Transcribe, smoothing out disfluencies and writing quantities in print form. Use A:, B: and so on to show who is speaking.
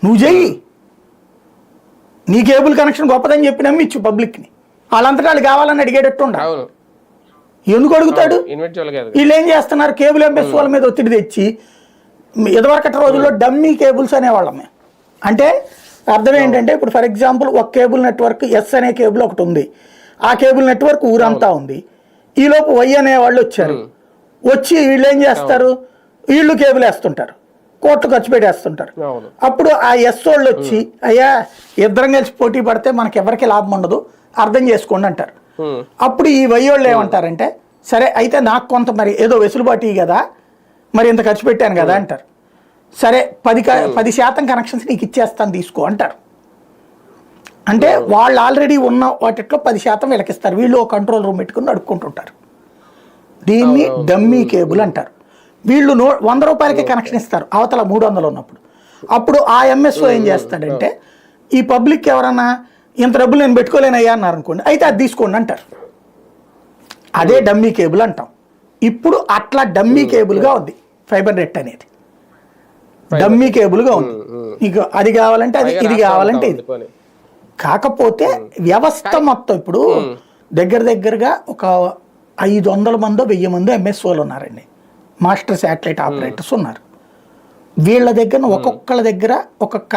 A: నువ్వు చెయ్యి, నీ కేబుల్ కనెక్షన్ గొప్పదని చెప్పి నమ్మిచ్చు పబ్లిక్ని. వాళ్ళంతటా వాళ్ళు కావాలని అడిగేటట్టు ఉండాలి. ఎందుకు అడుగుతాడు? వీళ్ళు ఏం చేస్తున్నారు, కేబుల్ ఎంఎస్ వాళ్ళ మీద ఒత్తిడి తెచ్చి, ఇదివరకటి రోజుల్లో డమ్మీ కేబుల్స్ అనేవాళ్ళం. అంటే అర్థం ఏంటంటే, ఇప్పుడు ఫర్ ఎగ్జాంపుల్ ఒక కేబుల్ నెట్వర్క్ ఎస్ అనే కేబుల్ ఒకటి ఉంది, ఆ కేబుల్ నెట్వర్క్ ఊరంతా ఉంది. ఈలోపు వై అనే వాళ్ళు వచ్చారు, వచ్చి వీళ్ళు ఏం చేస్తారు, వీళ్ళు కేబుల్ వేస్తుంటారు, కోట్లు ఖర్చు పెట్టేస్తుంటారు. అప్పుడు ఆ ఎస్ వాళ్ళు వచ్చి, అయ్యా ఇద్దరం కలిసి పోటీ పడితే మనకి ఎవరికి లాభం ఉండదు, అర్థం చేసుకోండి అంటారు. అప్పుడు ఈ వై వాళ్ళు ఏమంటారంటే, సరే అయితే నాకు కొంత మరి ఏదో వెసులుబాటు కదా, మరి ఇంత ఖర్చు పెట్టాను కదా అంటారు. సరే 10% కనెక్షన్స్ నీకు ఇచ్చేస్తాను తీసుకో అంటారు. అంటే వాళ్ళు ఆల్రెడీ ఉన్న వాటిలో 10% వీళ్ళకిస్తారు. వీళ్ళు ఒక కంట్రోల్ రూమ్ పెట్టుకుని నడుపుకుంటుంటారు. దీన్ని డమ్మీ కేబుల్ అంటారు. వీళ్ళు 100 రూపాయలకి కనెక్షన్ ఇస్తారు, అవతల 300 ఉన్నప్పుడు. అప్పుడు ఆ ఎంఎస్ఓ ఏం చేస్తాడంటే, ఈ పబ్లిక్ ఎవరన్నా ఇంత డబ్బులు నేను పెట్టుకోలేనయ్యా అన్నారు అనుకోండి, అయితే అది తీసుకోండి అంటారు. అదే డమ్మీ కేబుల్ అంటాం. ఇప్పుడు అట్లా డమ్మీ కేబుల్గా ఉంది ఫైబర్ నెట్ అనేది. డమ్మీ కేబుల్గా ఉంది. నీకు అది కావాలంటే అది, ఇది కావాలంటే ఇది. కాకపోతే వ్యవస్థ మొత్తం ఇప్పుడు దగ్గరగా ఒక 500 మందో 1000 మందో ఎంఎస్ఓలు ఉన్నారండి, మాస్టర్ శాటిలైట్ ఆపరేటర్స్ ఉన్నారు. వీళ్ళ దగ్గర ఒక్కొక్కళ్ళ దగ్గర ఒక్కొక్క